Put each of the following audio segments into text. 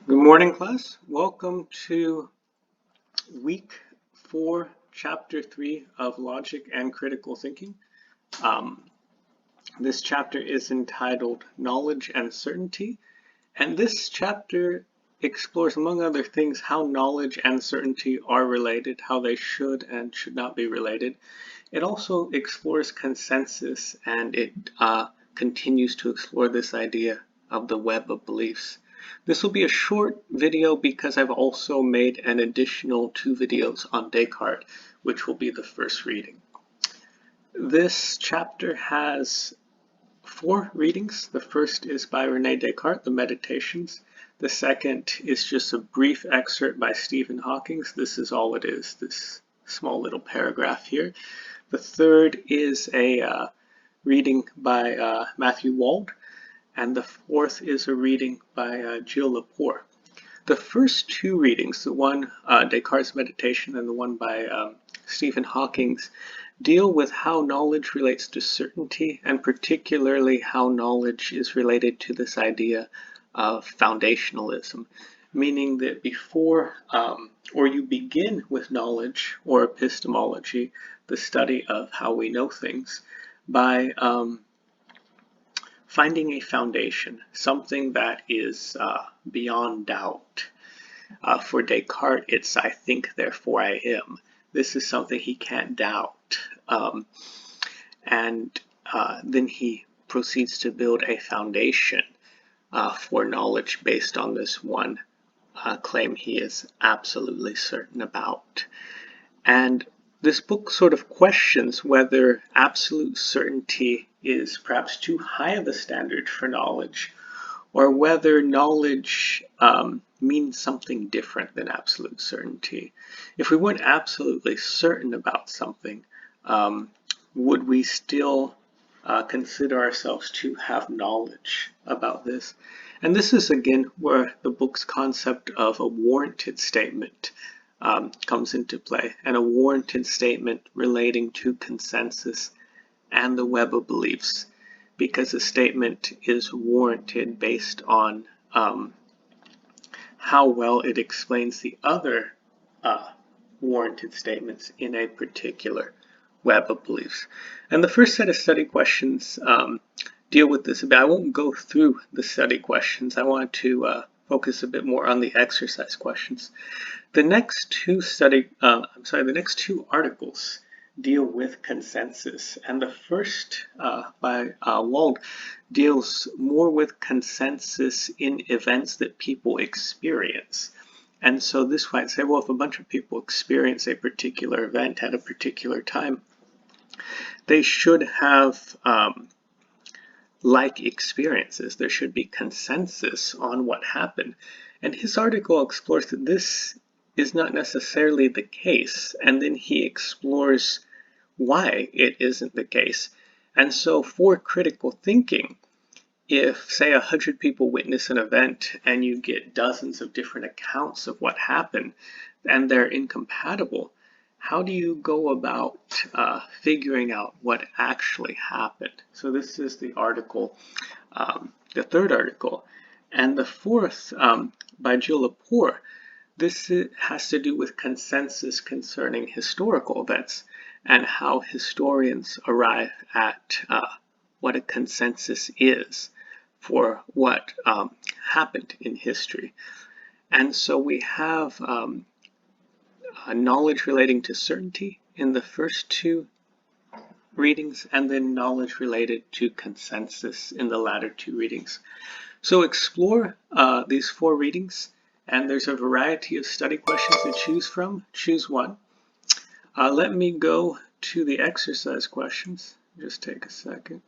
Good morning, class. Welcome to week 4, chapter 3 of Logic and Critical Thinking. Um, this chapter is entitled Knowledge and Certainty, and this chapter explores, among other things, how knowledge and certainty are related, how they should and should not be related. It also explores consensus, and it continues to explore this idea of the web of beliefs. This will be a short video because I've also made an additional 2 videos on Descartes, which will be the first reading. This chapter has 4 readings. The first is by René Descartes, the Meditations. The second is just a brief excerpt by Stephen Hawking. This is all it is, this small little paragraph here. The third is a reading by Matthew Wald. And the fourth is a reading by Gilles Lepore. The first 2 readings, the one Descartes' Meditation and the one by Stephen Hawking, deal with how knowledge relates to certainty, and particularly how knowledge is related to this idea of foundationalism, meaning that before or you begin with knowledge or epistemology, the study of how we know things, by finding a foundation, something that is beyond doubt. For Descartes, it's I think, therefore I am. This is something he can't doubt. And then he proceeds to build a foundation for knowledge based on this one claim he is absolutely certain about. And this book sort of questions whether absolute certainty is perhaps too high of a standard for knowledge, or whether knowledge means something different than absolute certainty. If we weren't absolutely certain about something, would we still consider ourselves to have knowledge about this? And this is again where the book's concept of a warranted statement comes into play, and a warranted statement relating to consensus and the web of beliefs, because a statement is warranted based on how well it explains the other warranted statements in a particular web of beliefs. And the first set of study questions deal with this a bit. I won't go through the study questions. I want to focus a bit more on the exercise questions. The next 2 the next 2 articles deal with consensus, and the first by Wald deals more with consensus in events that people experience. And so this might say, well, if a bunch of people experience a particular event at a particular time, they should have like experiences. There should be consensus on what happened. And his article explores that this is not necessarily the case, and then he explores why it isn't the case. And so for critical thinking, if say 100 people witness an event and you get dozens of different accounts of what happened and they're incompatible, how do you go about figuring out what actually happened? So this is the article, the third article. And the fourth, by Gilles Lepore, this has to do with consensus concerning historical events and how historians arrive at what a consensus is for what happened in history. And so we have knowledge relating to certainty in the first 2 readings, and then knowledge related to consensus in the latter 2 readings. So explore these 4 readings, and there's a variety of study questions to choose from. Choose one. Let me go to the exercise questions. Just take a second.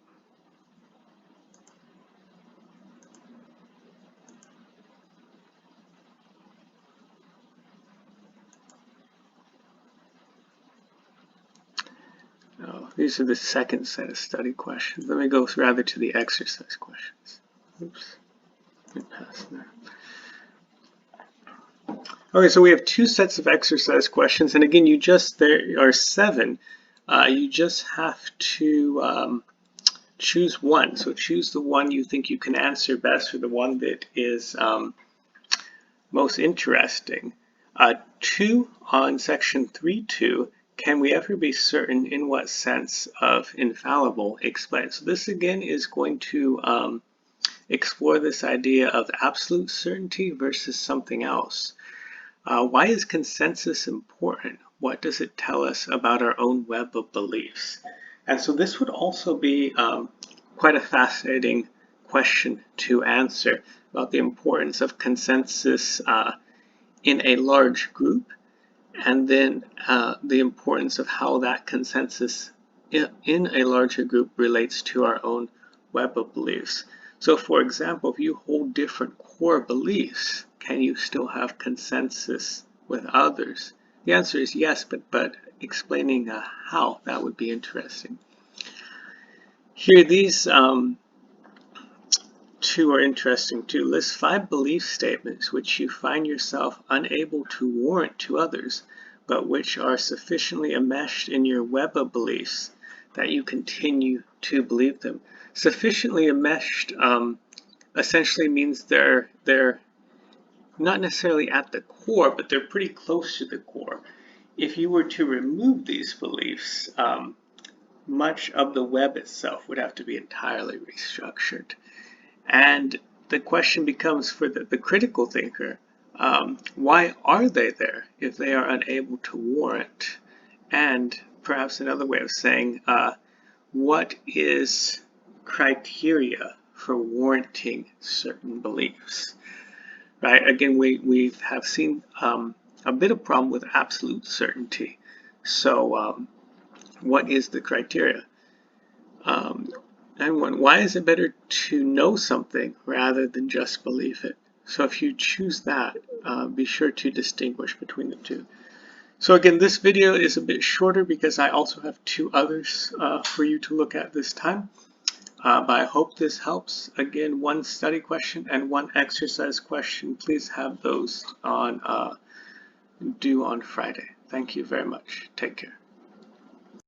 These are the second set of study questions. Let me go rather to the exercise questions. Oops, let me pass there. Okay, so we have 2 sets of exercise questions, and again, there are 7. You just have to choose one. So choose the one you think you can answer best, or the one that is most interesting. 2 on section 3.2, can we ever be certain in what sense of infallible explain? So this again is going to explore this idea of absolute certainty versus something else. Why is consensus important? What does it tell us about our own web of beliefs? And so this would also be quite a fascinating question to answer about the importance of consensus in a large group, and then the importance of how that consensus in a larger group relates to our own web of beliefs. So for example, if you hold different core beliefs, can you still have consensus with others? The answer is yes, but explaining how, that would be interesting. Here, these two are interesting too. List 5 belief statements which you find yourself unable to warrant to others, but which are sufficiently enmeshed in your web of beliefs that you continue to believe them. Sufficiently enmeshed essentially means they're not necessarily at the core, but they're pretty close to the core. If you were to remove these beliefs, much of the web itself would have to be entirely restructured. And the question becomes for the critical thinker, why are they there if they are unable to warrant? And perhaps another way of saying, what is criteria for warranting certain beliefs? Right? Again, we have seen a bit of problem with absolute certainty. So what is the criteria? And why is it better to know something rather than just believe it? So if you choose that, be sure to distinguish between the two. So again, this video is a bit shorter because I also have 2 others for you to look at this time. But I hope this helps. Again, 1 study question and 1 exercise question. Please have those on due on Friday. Thank you very much. Take care.